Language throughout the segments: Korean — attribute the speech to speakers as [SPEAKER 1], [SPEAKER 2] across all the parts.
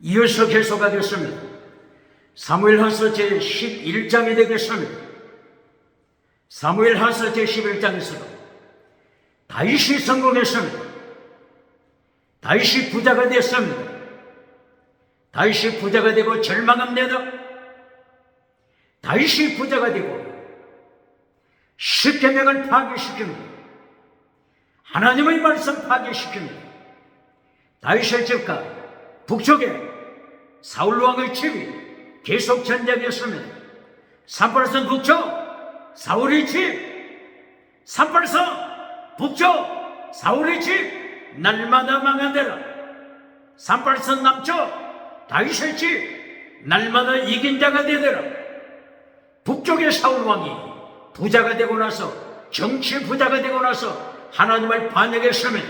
[SPEAKER 1] 이어서 계속하겠습니다. 사무엘하서 제11장이 되겠습니다. 사무엘하서 제11장에서도 다윗이 성공했습니다. 다윗이 부자가 됐습니다. 다윗이 부자가 되고 절망합니다. 다윗이 부자가 되고 십계명을 파괴시킵니다. 하나님의 말씀 파괴시킵니다. 다윗의 집과 북쪽에 사울왕의 집이 계속 전쟁했습니다. 산발선 북쪽 사울의 집, 산발선 북쪽 사울의 집 날마다 망하더라. 산발선 남쪽 다윗의 집 날마다 이긴 자가 되더라. 북쪽의 사울왕이 부자가 되고 나서, 정치 부자가 되고 나서 하나님을 반역했습니다.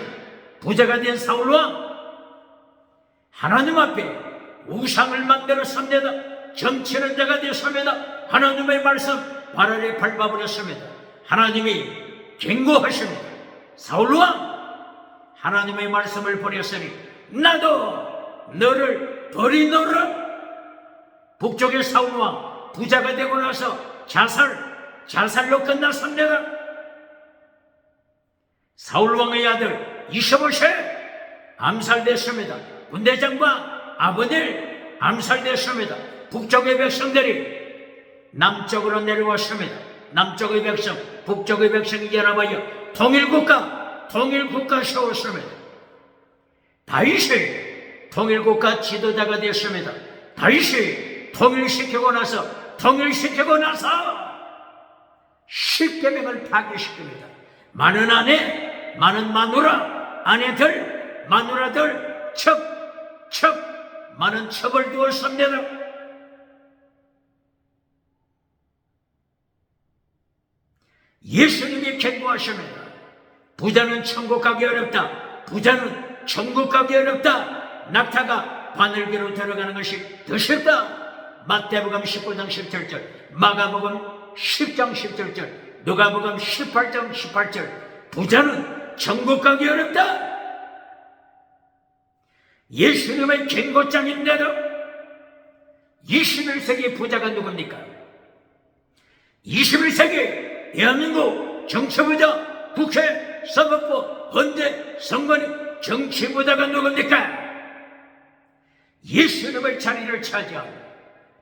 [SPEAKER 1] 부자가 된 사울왕 하나님 앞에 우상을 만들었습니다. 점치는 자가 되었습니다. 하나님의 말씀 발 아래 밟아버렸습니다. 하나님이 경고하십니다. 사울왕, 하나님의 말씀을 버렸으니 나도 너를 버리노라. 북쪽의 사울왕 부자가 되고 나서 자살로 끝났습니다. 사울왕의 아들 이시보셋 암살됐습니다. 군대장관 아브넬 암살됐습니다. 북쪽의 백성들이 남쪽으로 내려왔습니다. 남쪽의 백성, 북쪽의 백성이 연합하여 통일국가 세웠습니다. 다윗이 통일국가 지도자가 되었습니다. 다윗이 통일시키고 나서 십계명을 파괴시킵니다. 많은 아내, 많은 마누라, 아내들, 마누라들, 많은 첩을 두었습니다. 예수님이 경고하십니다. 부자는 천국 가기 어렵다. 부자는 천국 가기 어렵다. 낙타가 바늘기로 들어가는 것이 더 쉽다. 마태복음 19장 17절, 마가복음 10장 17절, 누가복음 18장 18절. 부자는 천국 가기 어렵다. 예수님의 경고장인데도 21세기 부자가 누굽니까? 21세기 대한민국 정치부자, 국회, 사법부, 헌재, 선관위 정치부자가 누굽니까? 예수님의 자리를 차지하고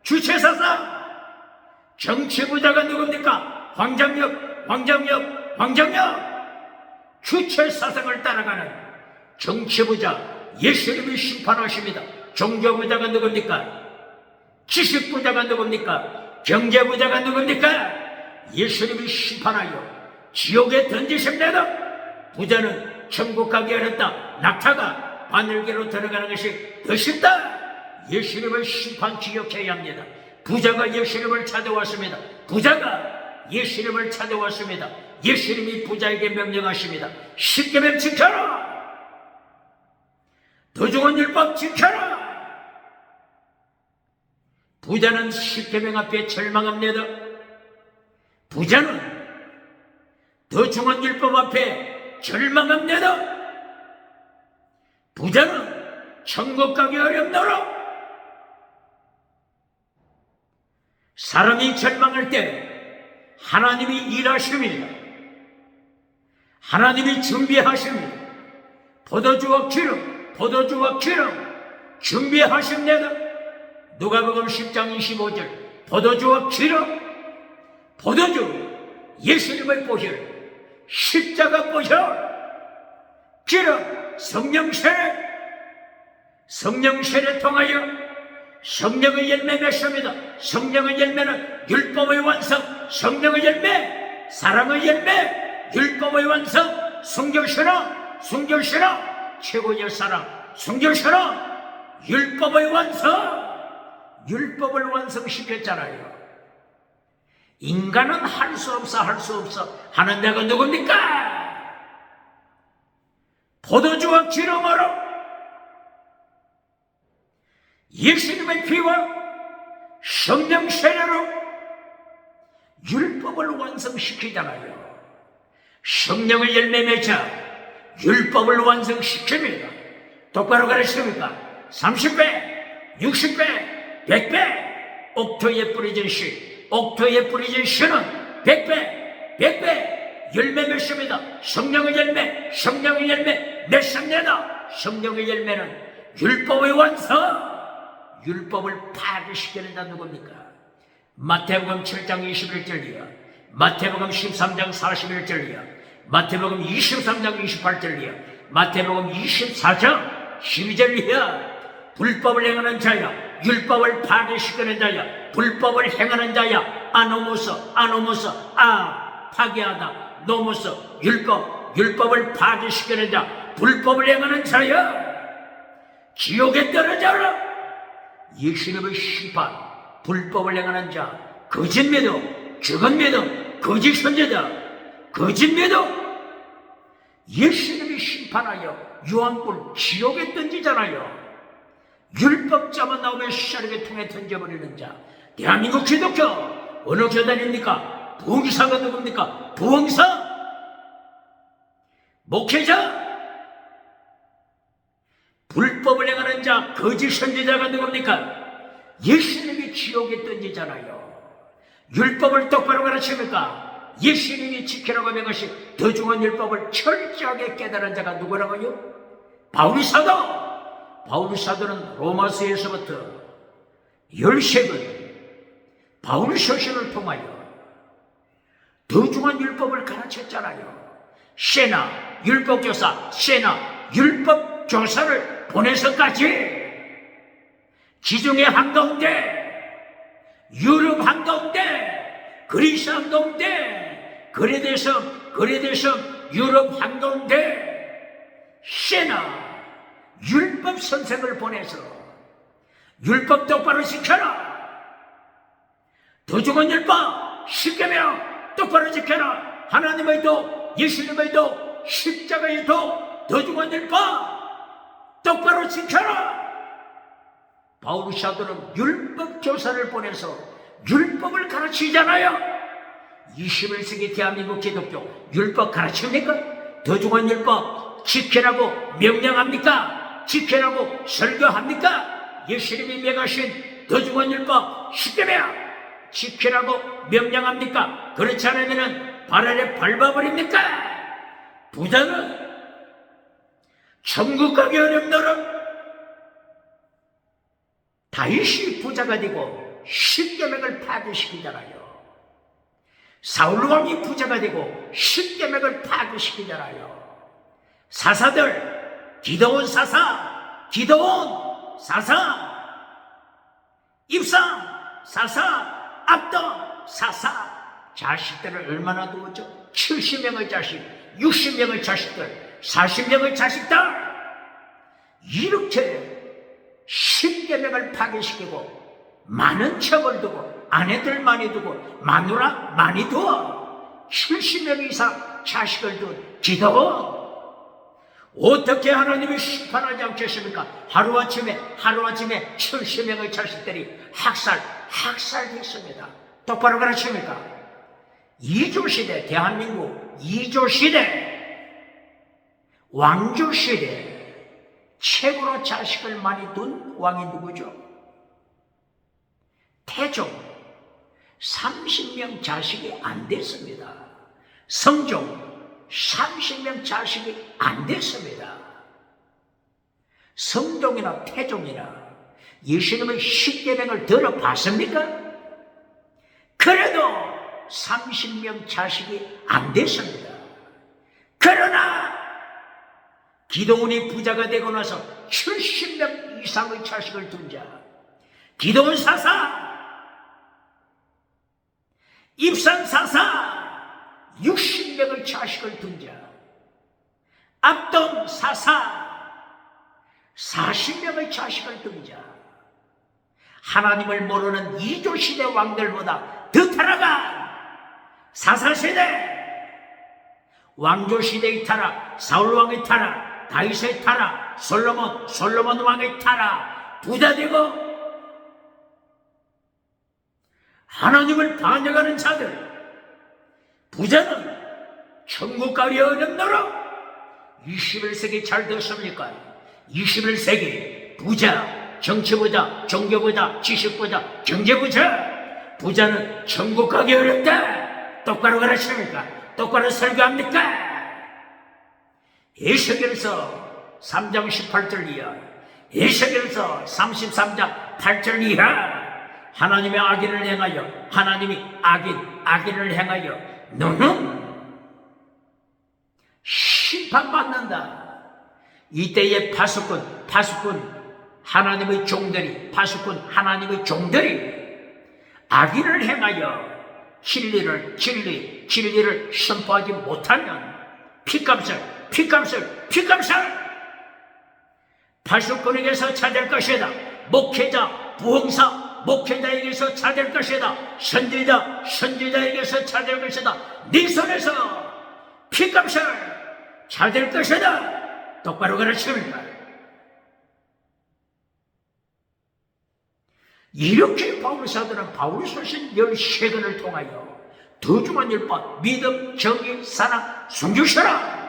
[SPEAKER 1] 주체사상 정치부자가 누굽니까? 황장엽 주체사상을 따라가는 정치부자 예수님이 심판하십니다. 종교부자가 누굽니까? 지식부자가 누굽니까? 경제부자가 누굽니까? 예수님이 심판하여 지옥에 던지십니다. 부자는 천국 가기 어렵다. 낙타가 바늘기로 들어가는 것이 더 쉽다. 예수님의 심판 기억해야 합니다. 부자가 예수님을 찾아왔습니다. 부자가 예수님을 찾아왔습니다. 예수님이 부자에게 명령하십니다. 십계명 지켜라. 더 좋은 율법 지켜라. 부자는 십계명 앞에 절망합니다. 부자는 더 좋은 율법 앞에 절망합니다. 부자는 천국 가기 어렵노라. 사람이 절망할 때 하나님이 일하십니다. 하나님이 준비하십니다. 포도주와 기름 준비하십니다. 누가복음 10장 25절, 포도주와 기름, 포도주 예수님의 보혈, 십자가 보혈, 기름 성령세례 통하여 성령의 열매 맺습니다. 성령의 열매는 율법의 완성, 성령의 열매, 사랑의 열매, 율법의 완성, 순결신앙, 최고의 사랑, 순결신앙, 율법의 완성. 율법을 완성시켰잖아요. 인간은 할 수 없어 하는 자가 누굽니까? 포도주와 기름으로 예수님의 피와 성령 세례로 율법을 완성시키잖아요. 성령의 열매 맺자 율법을 완성시킵니다. 똑바로 가르칩니까? 30배, 60배, 100배. 옥토에 뿌려진 씨, 옥토에 뿌려진 씨는 100배, 100배. 열매 맺습니다. 성령의 열매, 성령의 열매 몇 상례다. 성령의 열매는 율법의 완성. 율법을 파괴시키는 자 누굽니까? 마태복음 7장 21절이야. 마태복음 13장 41절이야. 마태복음 23장 28절이야. 마태복음 24장 12절이야. 불법을 행하는 자야, 율법을 파괴시키는 자야, 불법을 행하는 자야. 아노모서, 아노모서, 파괴하다. 노모서, 율법을 파괴시키는 자, 불법을 행하는 자야. 지옥에 떨어져라. 예수님의 심판, 불법을 행하는 자, 거짓 믿음, 죽은 믿음, 거짓 선제자, 거짓 믿음. 예수님이 심판하여 유황불 지옥에 던지잖아요. 율법자만 나오면 시자르게 통해 던져버리는 자. 대한민국 기독교 어느 교단입니까? 부흥사가 누굽니까? 부흥사, 목회자, 불법을 행하는 자, 거짓 선지자가 누굽니까? 예수님이 지옥에 던지잖아요. 율법을 똑바로 가르칩니까? 예수님이 지키라고 명하신 더 중한 율법을 철저하게 깨달은 자가 누구라고요? 바울 사도. 바울 사도는 로마서에서부터 13권 바울 서신을 통하여 더 중한 율법을 가르쳤잖아요. 세나 율법교사, 세나 율법교사를 보내서까지 지중해 한가운데, 유럽 한가운데, 그리스 한가운데, 거래대섬 유럽 한가운데 세나 율법 선생을 보내서 율법 똑바로 지켜라. 더 좋은 율법 10계명 똑바로 지켜라. 하나님의 도, 예수님의 도, 십자가의 도, 더 좋은 율법 똑바로 지켜라. 바울 사도는 율법 교사를 보내서 율법을 가르치잖아요. 21세기 대한민국 기독교 율법 가르칩니까? 더 좋은 율법 지키라고 명령합니까? 지키라고 설교합니까? 예수님이 명하신 더 좋은 율법 10계명 지키라고 명령합니까? 그렇지 않으면 발 아래 밟아버립니까? 부자는 천국 가기 어렵노라. 다윗이 부자가 되고 10계명을 파괴시키잖아요. 사울 왕이 부자가 되고 10계명을 파괴시키잖아요. 사사들, 기드온 사사, 입상 사사, 압돈 사사, 자식들을 얼마나 두었죠? 70명의 자식, 60명의 자식들, 40명의 자식들. 이렇게 10계명을 파괴시키고 많은 척을 두고 아내들 많이 두고 마누라 많이 두어 70명 이상 자식을 둔 기드온. 어떻게 하나님이 심판하지 않겠습니까? 하루아침에 70명의 자식들이 학살됐습니다. 똑바로 가르칩니까? 2조시대, 대한민국 2조시대, 왕조시대 최고로 자식을 많이 둔 왕이 누구죠? 태종 30명 자식이 안 됐습니다. 성종 30명 자식이 안 됐습니다. 성종이나 태종이나 예수님의 10계명을 들어봤습니까? 그래도 30명 자식이 안 됐습니다. 그러나 기드온이 부자가 되고 나서 70명 이상의 자식을 둔 자, 기드온 사사, 입산 사사 60명의 자식을 둔 자, 압돈 사사 40명의 자식을 둔 자, 하나님을 모르는 2조시대 왕들보다 더 타락한 사사시대, 왕조시대의 타락, 사울왕의 타락, 다윗의 타락, 솔로몬 왕의 타락, 부자되고 하나님을 반역하는 자들. 부자는 천국 가기 어렵노라. 21세기 잘 됐습니까? 21세기 부자 정치부자, 종교부자, 지식부자, 경제부자. 부자는 천국 가기 어렵다. 똑바로 가르칩니까? 똑바로 설교합니까? 에스겔서 3장 18절 이하, 에스겔서 33장 8절 이하. 하나님의 악인을 행하여, 하나님이 악인을 행하여 너는 심판받는다. 이때의 파수꾼 하나님의 종들이, 하나님의 종들이 악인을 행하여 진리를 선포하지 못하면 피값을 파수꾼에게서 찾을 것이다. 목회자에게서 찾을 것이다. 선지자에게서 찾을 것이다. 네 손에서 피값을 찾을 것이다. 똑바로 가르칩니다. 이렇게 바울사들은 바울이 쓰신 13권을 통하여 더 중한 율법, 믿음, 정의, 사랑, 순교시라.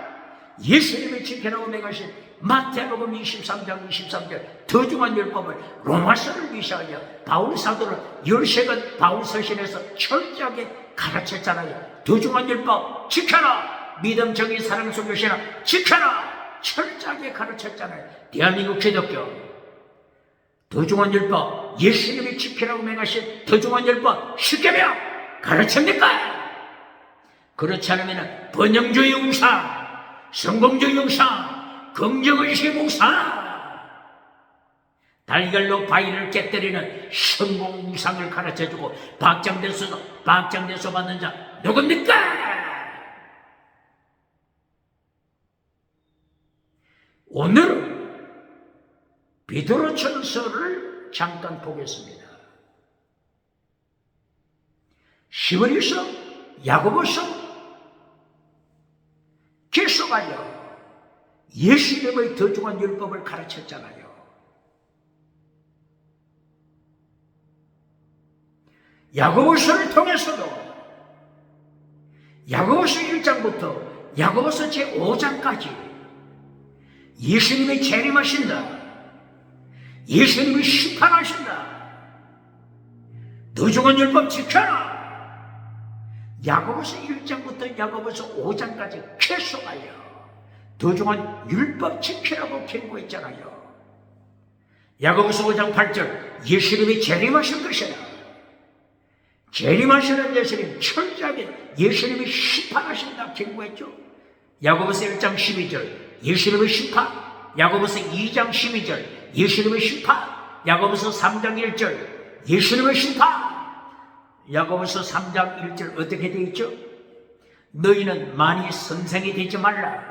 [SPEAKER 1] 예수님이 지켜나고 맹하신 마태복음 23장 23절 더 중한 율법을 로마서를 위시하여 바울사들은 13권 바울 서신에서 철저하게 가르쳤잖아요. 더 중한 율법 지켜라. 믿음, 정의, 사랑, 순교시라 지켜라. 철저하게 가르쳤잖아요. 대한민국 기독교 더 중한 율법, 예수님이 지키라고 맹하신 더 중한 율법 쉽게 배워 가르칩니까? 그렇지 않으면 번영주의 우상, 성공주의 우상, 긍정의식 우상, 달걀로 바위를 깨뜨리는 성공 우상을 가르쳐주고 박장대소 받는 자 누굽니까? 오늘은 베드로전서를 잠깐 보겠습니다. 히브리서, 야고보서 계속하여 예수님의 더 중한 율법을 가르쳤잖아요. 야고보서를 통해서도 야고보서 1장부터 야고보서 제5장까지 예수님이 재림하신다. 예수님이 심판하신다. 더 중한 율법 지켜라. 야고보서 1장부터 야고보서 5장까지 계속하여 더 중한 율법 지키라고 경고했잖아요. 야고보서 5장 8절 예수님이 재림하실 것이다. 재림하시는 예수님 철저하게 예수님이 심판하신다 경고했죠. 야고보서 1장 12절 예수님의 심판, 야고보서 2장 12절 예수님의 심판, 야고보서 3장 1절 예수님의 심판. 야고보서 3장 1절 어떻게 되어 있죠? 너희는 많이 선생이 되지 말라.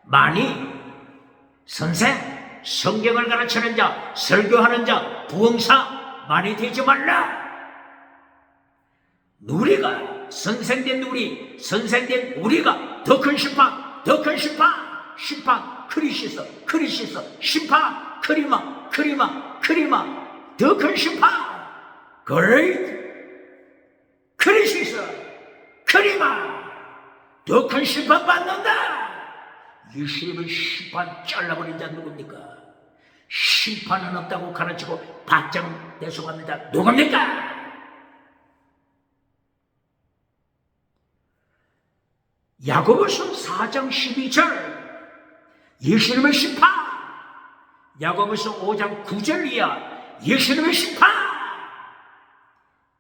[SPEAKER 1] 많이 선생, 성경을 가르치는 자, 설교하는 자, 부흥사 많이 되지 말라. 누리가 선생된 우리가 더 큰 심판, 심판 크리시서 심판 크리마 더 큰 심판 그레이트 크리시서 크리마 더 큰 심판 받는다. 예수님의 심판 잘라버린 자 누굽니까? 심판은 없다고 가르치고 박장 대소받는 자 누굽니까? 야고보서 4장 12절 예수님의 심판, 야고보서 5장 9절 이하 예수님의 심판.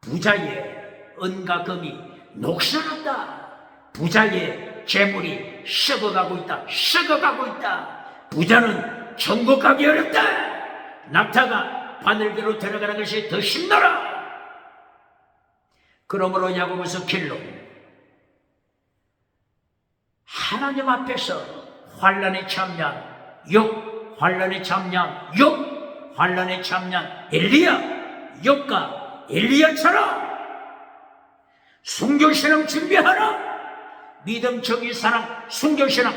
[SPEAKER 1] 부자의 은과 금이 녹슬었다. 부자의 재물이 썩어가고 있다. 부자는 천국 가기 어렵다. 낙타가 바늘개로 들어가는 것이 더 힘들어. 그러므로 야고보서 결론, 하나님 앞에서 환난에 참여한 환난에 참여한 욥과 엘리야처럼 순교신앙 준비하라. 믿음, 정의, 사랑, 순교신앙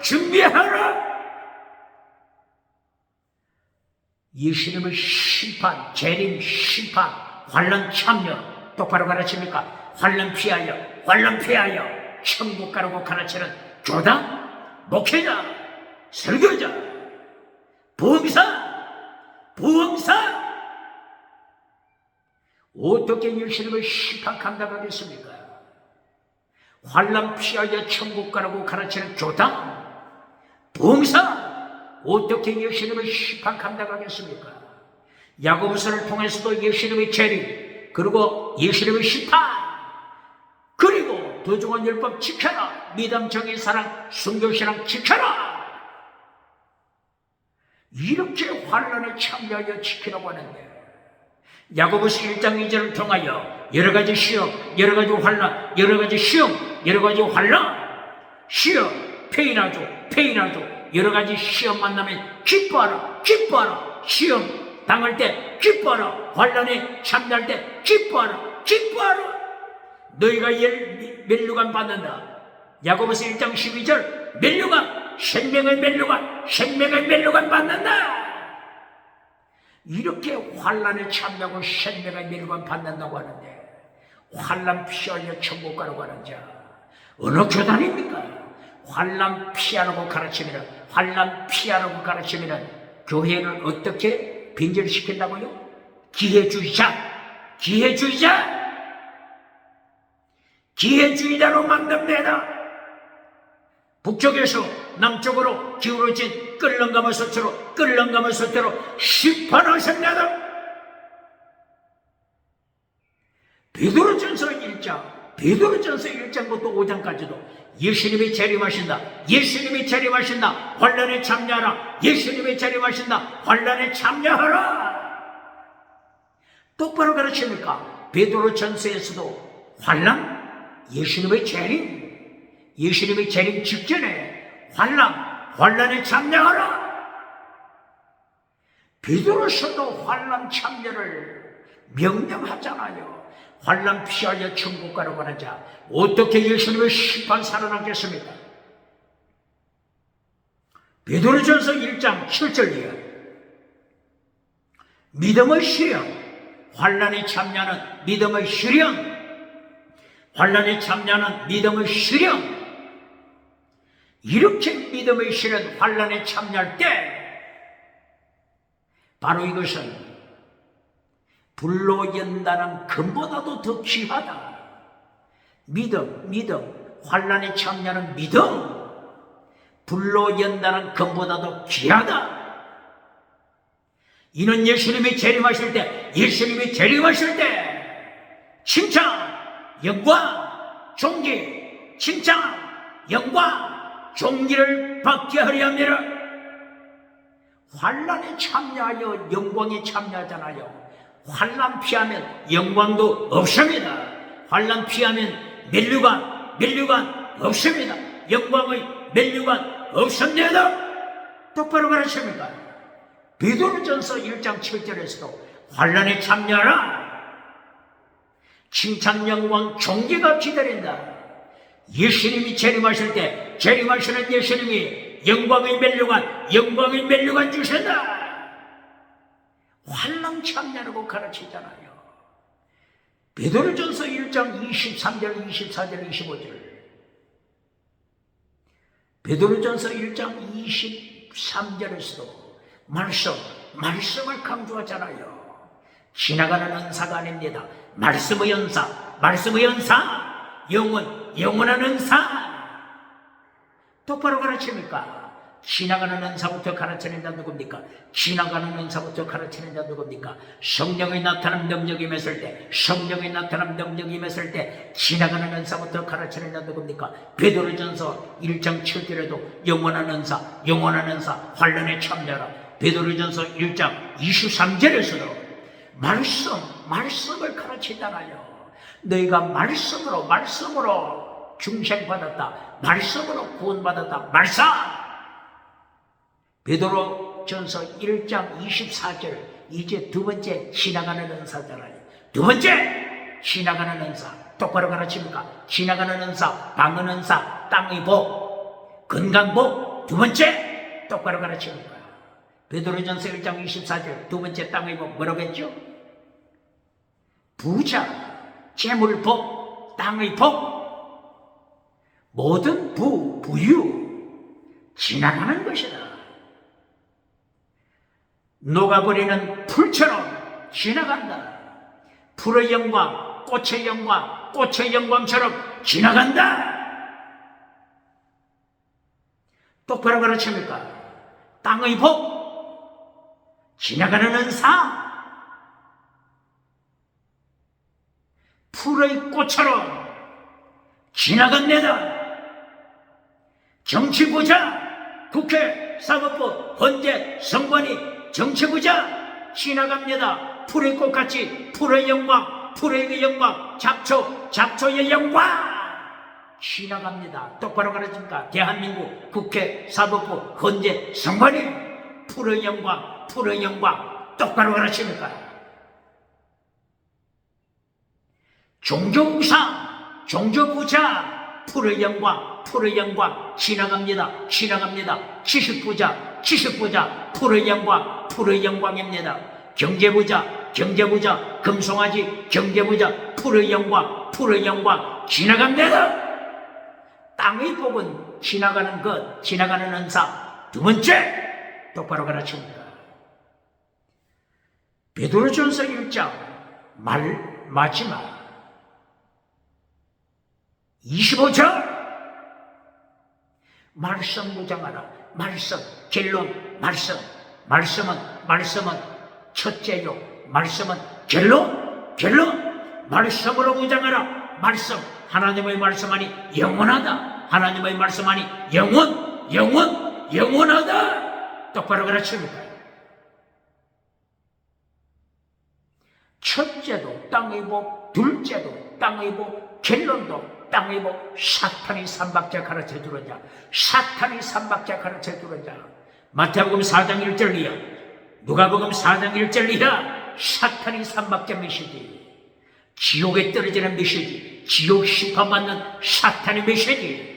[SPEAKER 1] 준비하라. 예수님의 심판, 재림, 심판, 환난 참여 똑바로 가르칩니까? 환난 피하여 천국 가라고 가르치는 교당, 목회자, 설교자, 부흥사 어떻게 예수님을 심판 감당하겠습니까? 환난 피하여 천국 가라고 가르치는 교당, 봉사, 어떻게 예수님을 심판 감당하겠습니까? 야고보서를 통해서도 예수님의 재림, 그리고 예수님의 심판, 그리고 더 중요한 율법 지켜라, 미담, 정의, 사랑, 순교신앙 지켜라, 이렇게 환난에 참여하여 지키라고 하는데, 야고보서 1장 2절을 통하여 여러가지 시험, 여러가지 환난, 여러가지 시험, 여러가지 환난, 시험, 페인하죠, 여러가지 시험 만나면 기뻐하라, 시험 당할 때 기뻐하라, 환난에 참여할 때 기뻐하라. 너희가 멸류관 받는다. 야고보서 1장 12절, 멸류관, 생명의 멸류관 받는다. 이렇게 환난에 참여하고 생명의 멸류관 받는다고 하는데, 환난 피하여 천국 가라고 하는 자 어느 교단입니까? 환난 피하라고 가르치면, 교회를 어떻게 빈절시킨다고요? 기회주의자로 만듭니다. 북쪽에서 남쪽으로 기울어진 끌렁가마 서태로 심판하십니다. 베드로전서 1장부터 5장까지도 예수님이 재림하신다. 환난에 참여하라. 예수님이 재림하신다. 환난에 참여하라. 똑바로 가르칩니까? 베드로전서에서도 환난, 예수님의 재림 직전에 환난에 참여하라. 베드로서도 환난 참여를 명령하잖아요. 환난 피하여 천국 가라고 하는 자 어떻게 예수님의 심판 살아남겠습니까? 베드로전서 1장 7절이에요. 믿음의 실현, 환난에 참여하는 믿음의 실현, 이렇게 믿음의 실현, 환난에 참여할 때 바로 이것은 불로 연단한 금보다도 더 귀하다. 믿음, 환난에 참여하는 믿음, 불로 연단한 금보다도 귀하다. 이는 예수님이 재림하실 때 칭찬, 영광, 존귀, 칭찬, 영광, 존귀를 받게 하려 함이라. 환난에 참여하여 영광에 참여하잖아요. 환난 피하면 영광도 없습니다. 환난 피하면 멸류관 없습니다. 영광의 멸류관 없습니다. 똑바로 가르칩니까? 베드로전서 1장 7절에서도 환난에 참여하라. 칭찬, 영광, 존귀가 기다린다. 예수님이 재림하실 때 재림하시는 예수님이 영광의 멸류관 주신다. 환난 참여라고 가르치잖아요. 베드로전서 1장 23절, 24절, 25절. 베드로전서 1장 23절에서도 말씀을 강조하잖아요. 지나가는 은사가 아닙니다. 말씀의 은사, 영원한 은사. 똑바로 가르칩니까? 지나가는 은사부터 가르치는 자 누굽니까? 성령의 나타남 능력이 임했을 때 지나가는 은사부터 가르치는 자 누굽니까? 베드로전서 1장 7절에도 영원한 은사, 환난에 참여하라. 베드로전서 1장 23절에서도 말씀을 가르치잖아요. 너희가 말씀으로 중생받았다. 말씀으로 구원받았다. 베드로전서 1장 24절, 이제 두 번째 지나가는 은사잖아요. 지나가는 은사 똑바로 가르칩니까? 지나가는 은사, 방은 은사, 땅의 복, 건강복. 두 번째 똑바로 가르칩니까? 베드로전서 1장 24절 두 번째 땅의 복 뭐라고 했죠? 부자, 재물복, 땅의 복, 모든 부유 지나가는 것이다. 녹아버리는 풀처럼 지나간다. 풀의 영광, 꽃의 영광, 꽃의 영광처럼 지나간다. 똑바로 가르칩니까? 땅의 복, 지나가는 은사, 풀의 꽃처럼 지나갑니다. 정치부자, 국회, 사법부, 헌재, 선관위, 정치부자 지나갑니다. 풀의 꽃같이 풀의 영광, 풀의 영광, 잡초의 영광 지나갑니다. 똑바로 가르칩니까? 대한민국 국회, 사법부, 헌재, 선관위 풀의 영광, 풀의 영광 똑바로 가르칩니까? 종교우상, 종교부자 풀의 영광, 풀의 영광 지나갑니다. 지나갑니다. 지식부자, 지식부자 풀의 영광, 풀의 영광입니다. 경제부자, 경제부자 금송아지, 경제부자 풀의 영광, 풀의 영광 지나갑니다. 땅의 복은 지나가는 것, 지나가는 은사. 두 번째, 똑바로 가르칩니다. 베드로전서 1장 마지막 25절 말씀 무장하라. 말씀, 결론, 말씀은 첫째요. 말씀은 결론, 말씀으로 무장하라. 말씀, 하나님의 말씀하니 영원하다. 하나님의 말씀하니 영원하다. 똑바로 가르칩니다. 첫째도 땅의 복, 둘째도 땅의 복, 결론도 땅의 복. 사탄이 삼박자 가르쳐 주느냐, 사탄이 삼박자 가르쳐 주느냐. 마태복음 4장 1절 이하, 누가복음 4장 1절 이하. 사탄이 삼박자 메시지, 지옥에 떨어지는 메시지, 지옥 심판받는 사탄의 메시지.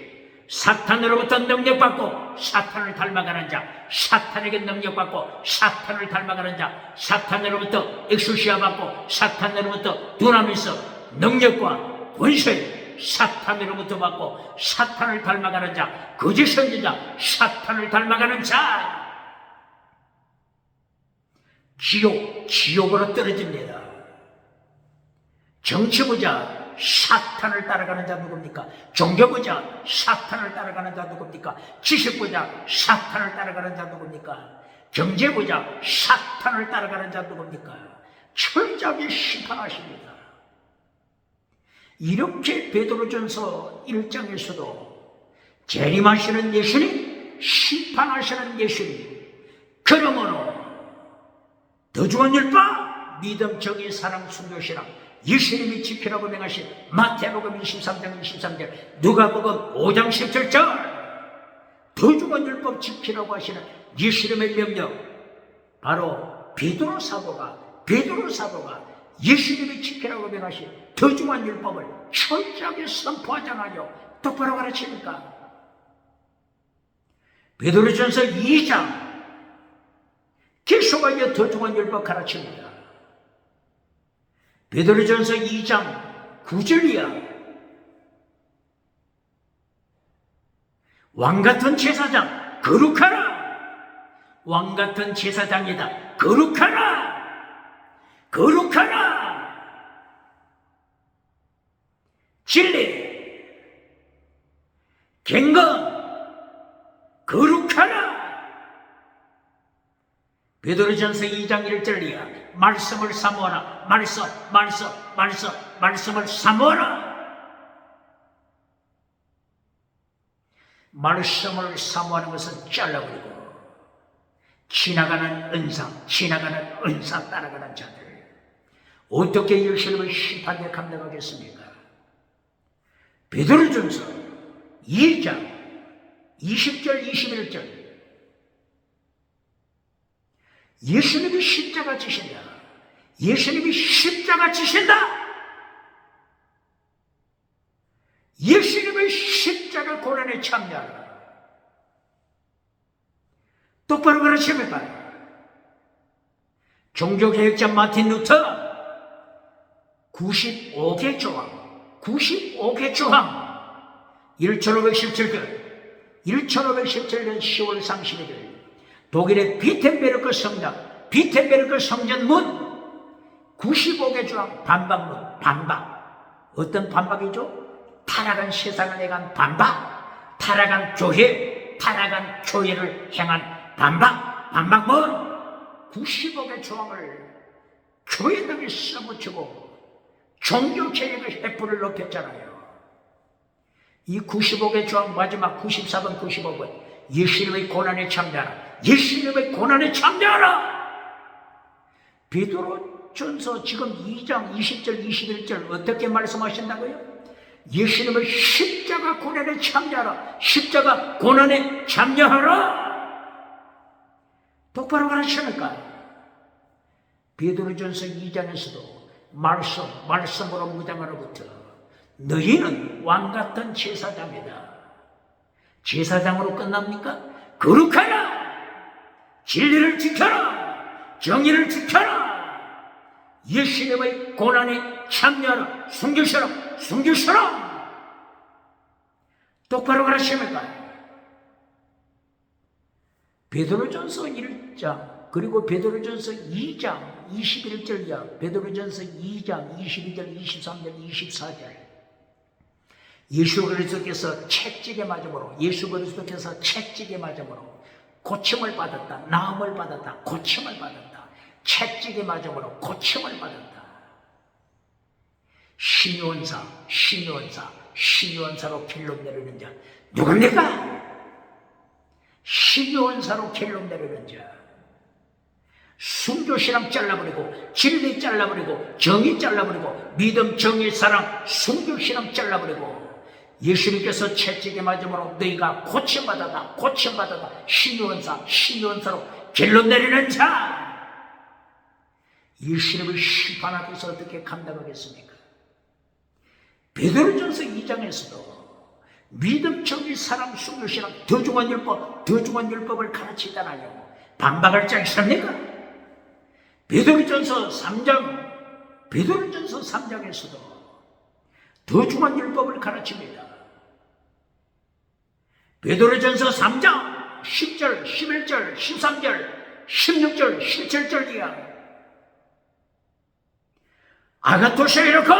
[SPEAKER 1] 사탄으로부터 능력받고 사탄을 닮아가는 자, 사탄에게 능력받고 사탄을 닮아가는 자, 사탄으로부터 엑소시아 받고 사탄으로부터 두나미스 능력과 권세, 사탄으로부터 받고 사탄을 닮아가는 자, 거짓 선지자, 사탄을 닮아가는 자, 지옥으로 떨어집니다. 정치부자 사탄을 따라가는 자 누굽니까? 종교부자 사탄을 따라가는 자 누굽니까? 지식부자 사탄을 따라가는 자 누굽니까? 경제부자 사탄을 따라가는 자 누굽니까? 철저하게 심판하십니다. 이렇게 베드로전서 1장에서도 재림하시는 예수님, 심판하시는 예수님, 그러므로 더 좋은 율법, 믿음, 정의, 사랑, 순교, 신앙, 예수님이 지키라고 명하신 마태복음 23장 23절, 누가복음 5장 17절, 더 좋은 율법 지키라고 하시는 예수님의 명령, 바로 베드로 사도가 예수님이 지키라고 명하신 더 좋은 율법을 철저하게 선포하잖아요. 똑바로 가르칩니까? 베드로전서 2장 계속하여 더 좋은 율법 가르칩니다. 베드로전서 2장 9절이야. 왕같은 제사장 거룩하라. 왕같은 제사장이다. 거룩하라. 진리, 경건, 거룩하라. 베드로전서 2장 1절이야. 말씀을 사모하라. 말씀을 사모하라. 말씀을 사모하는 것은 잘라버리고 지나가는 은사 따라가는 자들, 어떻게 예수님을 심판에 감당하겠습니까? 베드로전서 2장 20절 21절, 예수님이 십자가 지신다. 예수님이 십자가 지신다. 예수님의 십자가 고난에 참여하라. 똑바로 가르칩니까? 종교개혁자 마틴 루터 95개 조항 1517년 10월 31일 독일의 비텐베르크 성전 문 95개 조항 반박론, 반박. 어떤 반박이죠? 타락한 세상을 향한 반박, 타락한 교회를 향한 반박. 반박 뭐? 95개 조항을 교회들이 써붙이고 종교개혁의 횃불을 높였잖아요. 이 95개 조항 마지막 94번, 95번. 예수님의 고난에 참여하라. 예수님의 고난에 참여하라. 베드로전서 지금 2장 20절 21절 어떻게 말씀하신다고요? 예수님의 십자가 고난에 참여하라. 십자가 고난에 참여하라. 똑바로 가르치니까 베드로전서 2장에서도 말씀으로 무장으로부터 너희는 왕같은 제사장이다. 제사장으로 끝납니까? 거룩하라. 진리를 지켜라. 정의를 지켜라. 예수님의 고난에 참여하라. 숨기시라. 똑바로 가르칩니까? 베드로전서 1장 그리고 베드로전서 2장 21절 이하, 베드로전서 2장 22절 23절 24절. 예수 그리스도께서 채찍에 맞음으로 고침을 받았다. 나음을 받았다. 고침을 받았다. 채찍에 맞음으로 고침을 받았다. 신유원사로 결론 내리는 자 누굽니까? 신유원사로 결론 내리는 자. 순교신앙 잘라버리고, 진리 잘라버리고, 정의 잘라버리고, 믿음, 정의, 사랑, 순교신앙 잘라버리고, 예수님께서 채찍에 맞음으로 너희가 고침받았다. 신유원사로 결론 내리는 자. 예수님의 심판 앞에서 어떻게 감당하겠습니까? 베드로전서 2장에서도 믿음, 정의, 사랑, 순교신앙, 더 중한 율법을 가르치잖아요. 반박할 자 있습니까? 베드로전서 3장에서도 더 중한 율법을 가르칩니다. 베드로전서 3장 10절, 11절, 13절, 16절, 17절 이하. 아가토스 이렇고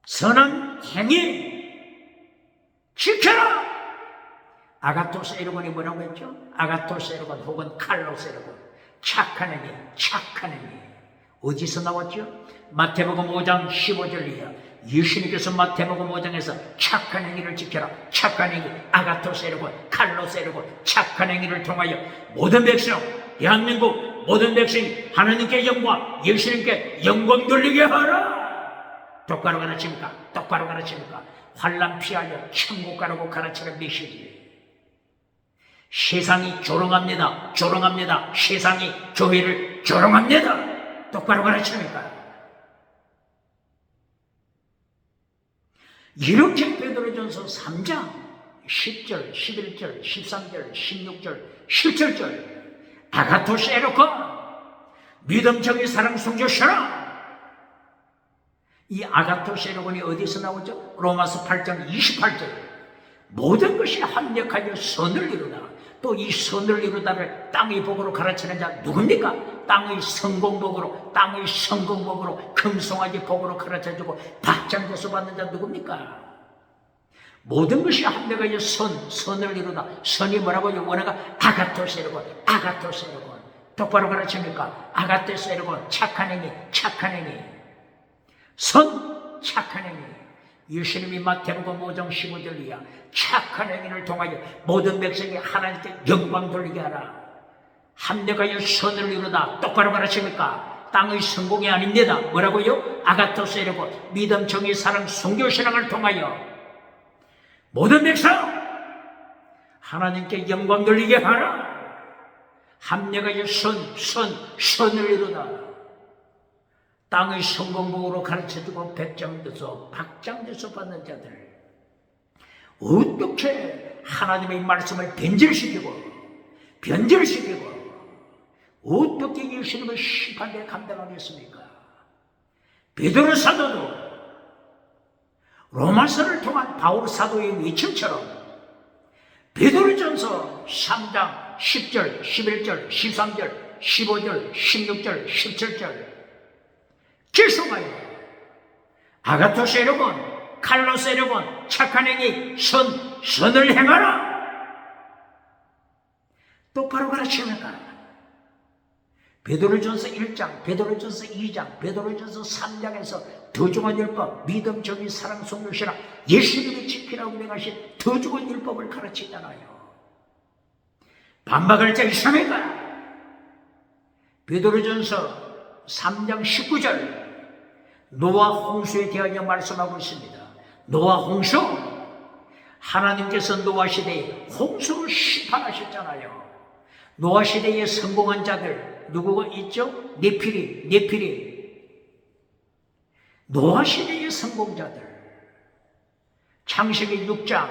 [SPEAKER 1] 선한 행위 지켜라. 아가토스 에르곤이 뭐라고 했죠? 아가토스 에르곤 혹은 칼로스 에르곤. 착한 행위. 어디서 나왔죠? 마태복음 5장 15절 이하. 예수님께서 마태복음 5장에서 착한 행위를 지켜라. 착한 행위, 아가토스 에르곤, 칼로스 에르곤, 착한 행위를 통하여 모든 백성, 대한민국 모든 백성이 하나님께 영광, 예수님께 영광 돌리게 하라. 똑바로 가르칩니까? 환난 피하여 천국 가라고 가르치는 메시지. 세상이 조롱합니다. 세상이 교회를 조롱합니다. 똑바로 가르칩니까? 이렇게 베드로전서 3장 10절, 11절, 13절, 16절, 17절 아가토스 에르코 믿음, 정의, 사랑, 순교시라. 이 아가토스 에르곤이 어디서 나오죠? 로마서 8장 28절. 모든 것이 합력하여 선을 이루다. 또 이 선을 이루다를 땅의 복으로 가르치는 자 누굽니까? 땅의 성공복으로 금송아지 복으로 가르쳐주고 박장대소 받는 자 누굽니까? 모든 것이 합력하여 선을 이루다. 선이 뭐라고요? 원어가 아가토스 에르곤. 똑바로 가르칩니까? 아가토스 에르곤. 착한 행위. 착한 행위. 예수님이 마태복음 5장 15절 이하 착한 행위를 통하여 모든 백성이 하나님께 영광 돌리게 하라. 합력하여 선을 이루다. 똑바로 가르칩니까? 땅의 성공이 아닙니다. 뭐라고요? 아가토스 에르곤. 믿음, 정의, 사랑, 순교신앙을 통하여 모든 백성 하나님께 영광 돌리게 하라. 합력하여 선을 이루다. 땅의 성공복으로 가르쳐주고 박장대소 받는 자들 어떻게 하나님의 말씀을 변질시키고 어떻게 예수님의 심판에 감당하겠습니까? 베드로 사도도 로마서를 통한 바울 사도의 외침처럼 베드로전서 3장 10절, 11절, 13절, 15절, 16절, 17절 계속하여 아가토스 여러분, 칼로스 여러분, 착한 행위, 선을 행하라. 똑바로 가르치니까 베드로전서 1장, 베드로전서 2장, 베드로전서 3장에서 더 좋은 율법, 믿음, 정의, 사랑, 속력이라 예수님이 지키라고 명하신 더 좋은 율법을 가르치잖아요. 반박할 자 있습니까? 베드로전서 3장 19절 노아 홍수에 대하여 말씀하고 있습니다. 노아 홍수, 하나님께서 노아 시대에 홍수를 심판하셨잖아요. 노아 시대에 성공한 자들 누구가 있죠? 네피림. 노아 시대의 성공자들 창세기 6장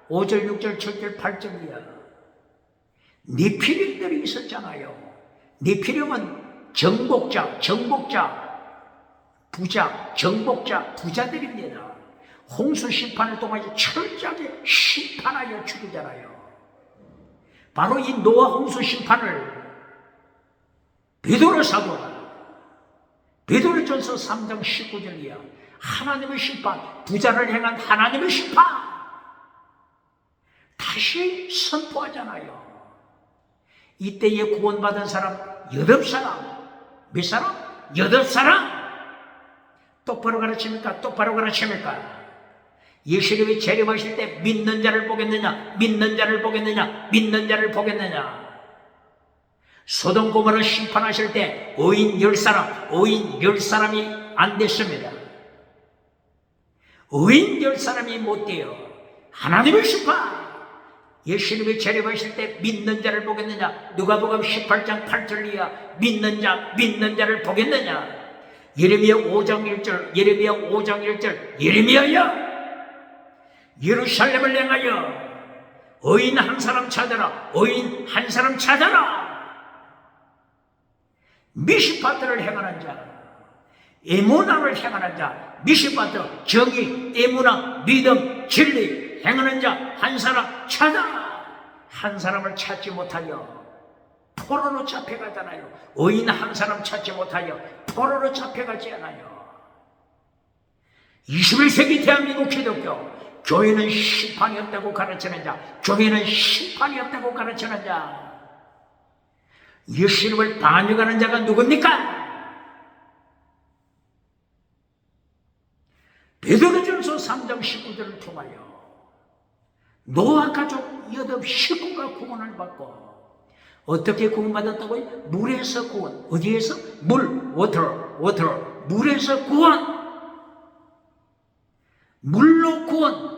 [SPEAKER 1] 5절 6절 7절 8절이야. 네피림들이 있었잖아요. 네피림은 정복자, 부자들입니다. 홍수 심판을 통하여 철저하게 심판하여 죽이잖아요. 바로 이 노아 홍수 심판을 베드로 사도가 베드로전서 3장 19절이야. 하나님의 심판, 부자를 향한 하나님의 심판 다시 선포하잖아요. 이때에 구원받은 사람 8사람. 몇 사람? 8사람. 똑바로 가르칩니까? 똑바로 가르칩니까? 예수님이 재림하실 때 믿는 자를 보겠느냐? 믿는 자를 보겠느냐? 믿는 자를 보겠느냐? 소돔 고모라 심판하실 때 의인 10사람이 안 됐습니다. 의인 10사람이 못 돼요. 하나님의 심판. 예수님이 재림하실 때 믿는 자를 보겠느냐? 누가복음 18장 8절이야. 믿는 자를 보겠느냐? 예레미야 5장 1절 예레미야야, 예루살렘을 향하여 의인 한 사람 찾아라. 의인 한 사람 찾아라. 미시파트를 행하는 자, 에무나를 행하는 자, 미시파트, 정의, 에무나, 믿음, 진리 행하는 자 한 사람 찾아라. 한 사람을 찾지 못하여 포로로 잡혀가잖아요. 의인 한 사람 찾지 못하여 포로로 잡혀가지 않아요. 21세기 대한민국 기독교, 교회는 심판이 없다고 가르치는 자, 교회는 심판이 없다고 가르치는 자, 예수님을 반역하는 자가 누굽니까? 베드로전서 3장 19절을 통하여 노아 가족 8식구가 구원을 받고, 어떻게 구원받았다고요? 물에서 구원. 어디에서? water. 물에서 구원. 물로 구원.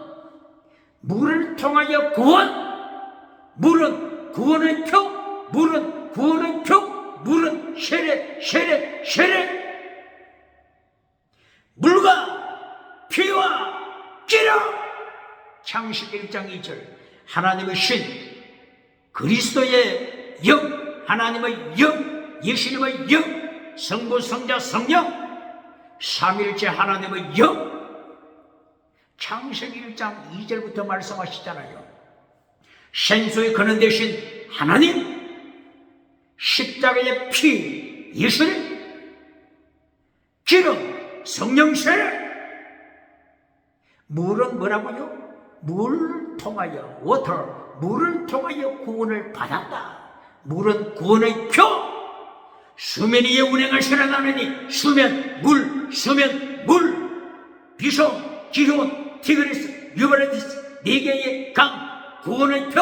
[SPEAKER 1] 물을 통하여 구원. 물은 구원의 표. 물은 쉐렛. 물과 피와 기름. 창세기 1장 2절 하나님의 신, 그리스도의 영, 하나님의 영, 예수님의 영, 성부, 성자, 성령, 삼일째 하나님의 영. 창세기 1장 2절부터 말씀하시잖아요. 생수의 근원 되신 하나님, 십자가의 피, 예수님, 기름, 성령 세례. 물은 뭐라고요? 물을 통하여, water, 물을 통하여 구원을 받았다. 물은 구원의 표. 수면 위에 운행하시는 하나님, 수면, 물, 비숑, 기혼, 티그리스, 유브라디스, 4개의 강, 구원의 표.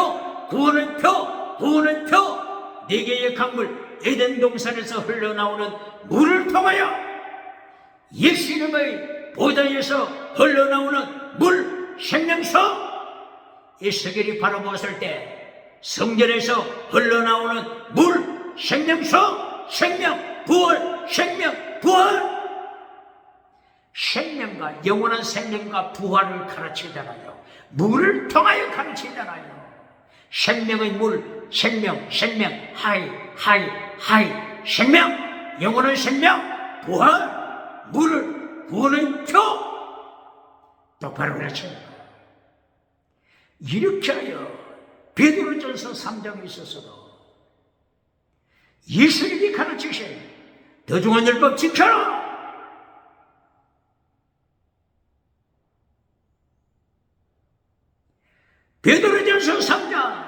[SPEAKER 1] 4개의 강물, 에덴 동산에서 흘러나오는 물을 통하여 예수님의 보좌에서 흘러나오는 물, 생명수. 에스겔이 바라보았을 때 성전에서 흘러나오는 물, 생명수, 생명, 부활. 생명과 영원한 생명과 부활을 가르치잖아요. 물을 통하여 가르치잖아요. 생명의 물, 생명, 하이, 생명, 영원한 생명, 부활, 물을 구원의 표. 똑바로 가르쳐요. 이렇게 하여 베드로전서 3장에 있어서도 예수님이 가르치신 더중한 율법 지켜라. 베드로전서 3장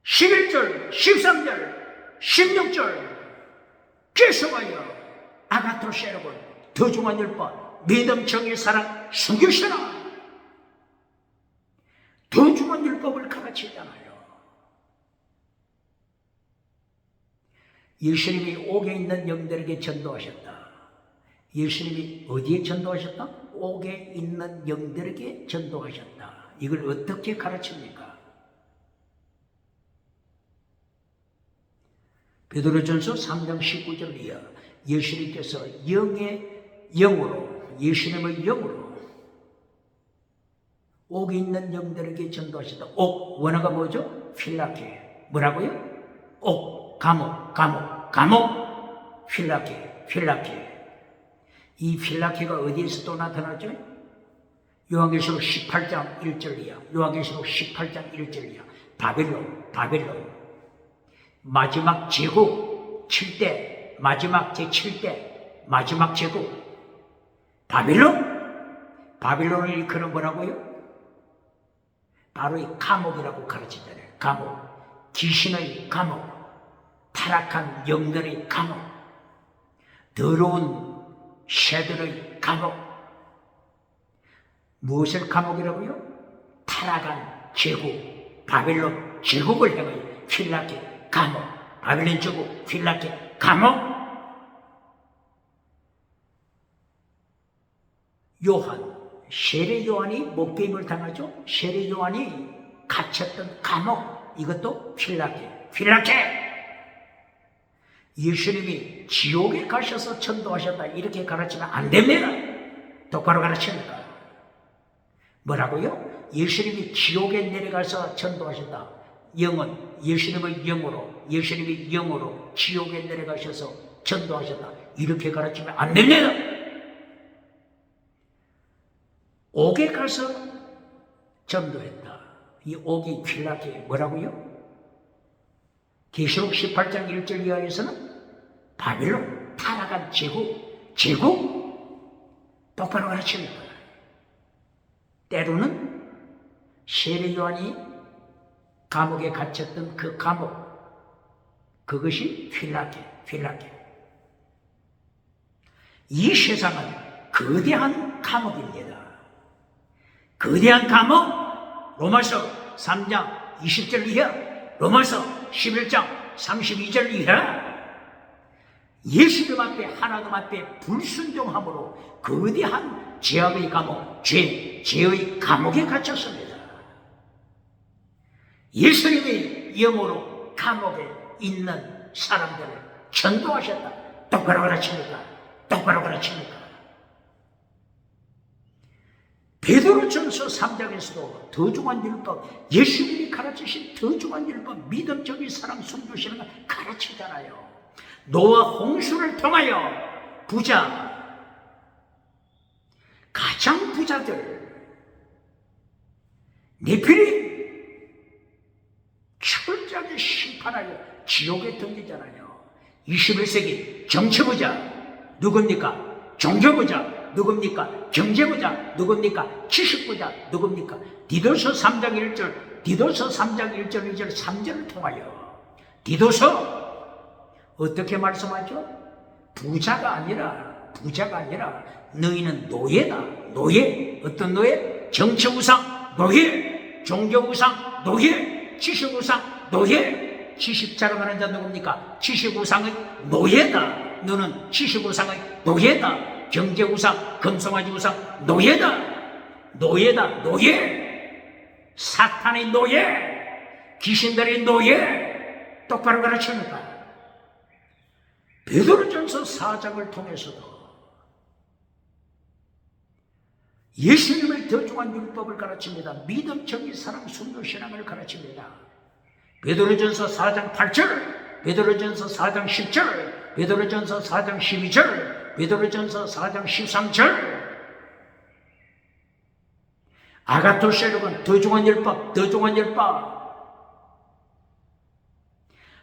[SPEAKER 1] 11절, 13절, 16절 계속하여 아가토스 여러분, 더중한 율법, 믿음, 정의, 사랑 숨기시라. 더중한 율법을 가르치잖아요. 예수님이 옥에 있는 영들에게 전도하셨다. 예수님이 어디에 전도하셨다? 옥에 있는 영들에게 전도하셨다. 이걸 어떻게 가르칩니까? 베드로전서 3장 19절 이하 예수님께서 영의 영으로, 예수님의 영으로 옥에 있는 영들에게 전도하셨다. 옥, 원어가 뭐죠? 필라케. 뭐라고요? 옥, 감옥, 필라케. 이 필라케가 어디에서 또 나타나죠? 요한계시록 18장 1절 이하, 요한계시록 18장 1절 이하, 바벨론. 마지막 제국 7대, 마지막 제7대, 마지막 제국. 바벨론을 일컬은 뭐라고요? 바로 이 감옥이라고 가르치잖아요. 감옥. 귀신의 감옥. 타락한 영들의 감옥. 더러운 새들의 감옥. 무엇을 감옥이라고요? 타락한 제국, 바벨론 제국을 향하여 필라케 감옥, 바벨론 제국 필라케 감옥. 요한, 세례 요한이 목배임을 당하죠. 세례 요한이 갇혔던 감옥, 이것도 필라케. 예수님이 지옥에 가셔서 전도하셨다 이렇게 가르치면 안 됩니다. 똑바로 가르칩니까? 뭐라고요? 예수님이 지옥에 내려가서 전도하셨다. 영은 예수님의 영으로 지옥에 내려가셔서 전도하셨다 이렇게 가르치면 안 됩니다. 옥에 가서 전도했다. 이 옥이 필라케 뭐라고요? 계시록 18장 1절 이하에서는 바벨론, 타락한 제국 똑바로 가르칩니다. 때로는 세례 요한이 감옥에 갇혔던 그 감옥, 그것이 필라케. 이 세상은 거대한 감옥입니다. 거대한 감옥, 로마서 3장 20절 이하, 로마서 11장 32절 이하, 예수님 앞에 하나님 앞에 불순종함으로 거대한 죄악의 감옥, 죄의 감옥에 갇혔습니다. 예수님이 영으로 감옥에 있는 사람들을 전도하셨다. 똑바로 가르칩니까? 베드로전서 3장에서도 더중한 율법, 예수님이 가르치신 더중한 율법, 믿음, 정의, 사랑, 숨기시는 걸 가르치잖아요. 노아 홍수를 통하여 가장 부자들, 네피림 철저하게 심판하여 지옥에 던지잖아요. 21세기 정치부자 누굽니까? 종교부자 누굽니까? 경제부자 누굽니까? 지식부자 누굽니까? 디도서 3장 1절, 2절, 3절을 통하여 디도서 어떻게 말씀하죠? 부자가 아니라 너희는 노예다. 노예. 어떤 노예? 정치우상 노예, 종교우상 노예, 지식우상 노예. 지식자로 가는 자 누굽니까? 지식우상의 노예다. 너는 지식우상의 노예다. 경제우상, 금송아지 우상 노예다. 노예. 사탄의 노예, 귀신들의 노예. 똑바로 가르칩니까? 베드로전서 4장을 통해서도 예수님의 더중한 율법을 가르칩니다. 믿음, 정의, 사랑, 순교, 신앙을 가르칩니다. 베드로전서 4장 8절, 베드로전서 4장 10절, 베드로전서 4장 12절, 베드로전서 4장 13절. 아가토스 여러분, 더중한 율법.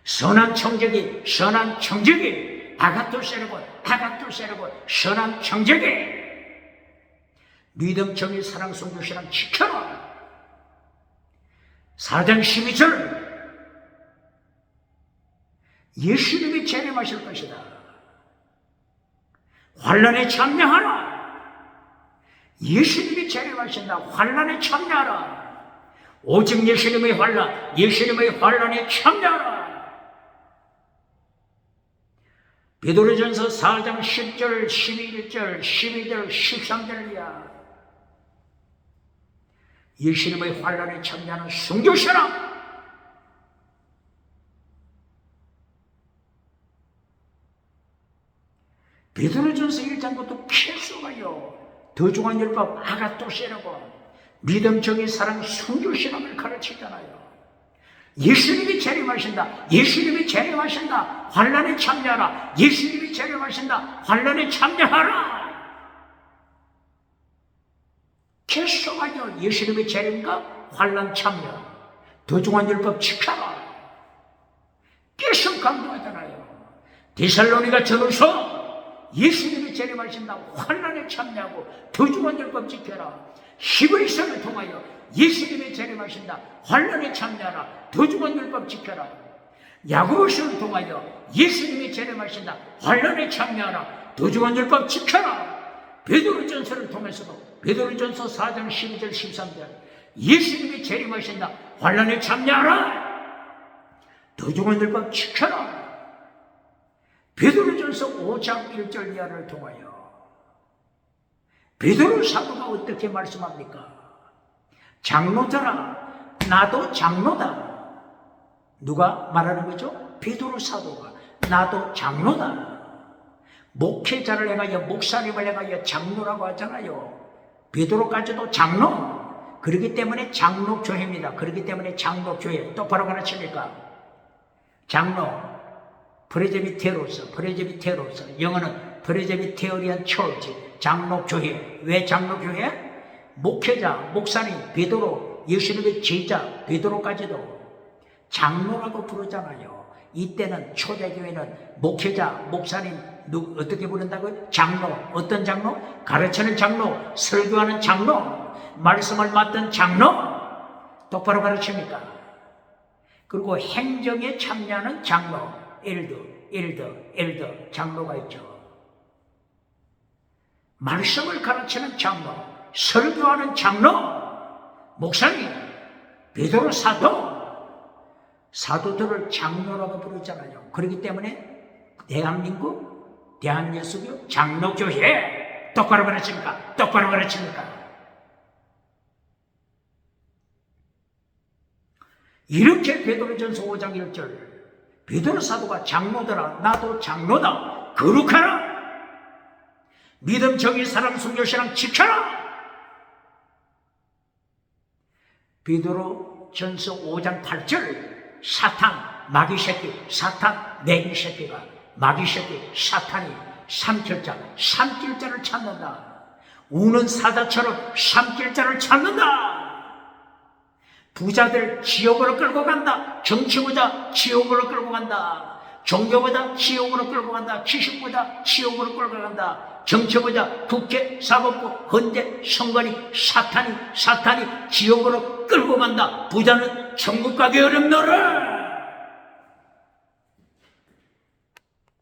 [SPEAKER 1] 선한 청지기 아가토세르고 선한 청지기 믿음 정의 사랑 성교 신앙 지켜라. 4장 12절 예수님이 재림하실 것이다. 환난에 참여하라. 예수님이 재림하신다. 환난에 참여하라. 오직 예수님의 환난에 참여하라. 베드로전서 4장 10절, 11절, 12절, 13절이야. 예수님의 환난에 참여하는 순교신앙. 베드로전서 1장부터 계속하여 더중한 율법 아가토세르고 믿음 정의 사랑 순교신앙을 가르치잖아요. 예수님이 재림하신다. 환난에 참여하라. 예수님이 재림하신다. 환난에 참여하라. 계속하여 예수님의 재림과 환난 참여, 더중한 율법 지켜라. 계속 강조하잖아요. 데살로니가 전후서 예수님이 재림하신다. 환난에 참여하고 더중한 율법 지켜라. 히브리서를 통하여 예수님이 재림하신다. 환난에 참여하라. 더중한 율법 지켜라. 야고보서를 통하여 예수님이 재림하신다. 환난에 참여하라. 더중한 율법 지켜라. 베드로전서를 통해서도 베드로전서 4장 12절 13절 예수님이 재림하신다. 환난에 참여하라. 더중한 율법 지켜라. 베드로전서 5장 1절 이하를 통하여 베드로 사도가 어떻게 말씀합니까? 장로들아, 나도 장로다. 누가 말하는 거죠? 베드로 사도가. 나도 장로다. 목회자를 행하여, 목사님을 행하여 장로라고 하잖아요. 베드로까지도 장로. 그렇기 때문에 장로교회입니다. 그렇기 때문에 장로교회. 똑바로 가르칩니까? 장로. 프레제비테로서, 영어는 프레제비테리안 처치, 장로교회. 왜 장로교회? 목회자, 목사님, 베드로, 예수님의 제자, 베드로까지도 장로라고 부르잖아요. 이때는 초대교회는 목회자, 목사님, 어떻게 부른다고요? 장로. 어떤 장로? 가르치는 장로, 설교하는 장로, 말씀을 맡은 장로. 똑바로 가르칩니까? 그리고 행정에 참여하는 장로. 엘더, 장로가 있죠. 말씀을 가르치는 장로, 설교하는 장로, 목사님, 베드로 사도들을 장로라고 부르잖아요. 그렇기 때문에 대한민국, 대한예수교 장로교회 똑바로 가르칩니까? 이렇게 베드로전서 5장 1절 베드로 사도가 장로들아, 나도 장로다. 거룩하라. 믿음, 정의, 사랑, 순교, 신앙 지켜라. 베드로전서 5장 8절 사탄, 마귀 새끼, 사탄, 내귀 새끼가 마귀 새끼, 사탄이 삼킬 자를 찾는다. 우는 사자처럼 삼킬 자를 찾는다. 부자들 지옥으로 끌고 간다. 정치보다 지옥으로 끌고 간다. 종교보다 지옥으로 끌고 간다. 지식보다 지옥으로 끌고 간다. 정치보다 국회, 사법부, 헌재, 선관위, 사탄이 지옥으로 끌고 간다. 부자는 천국 가기 어렵노라.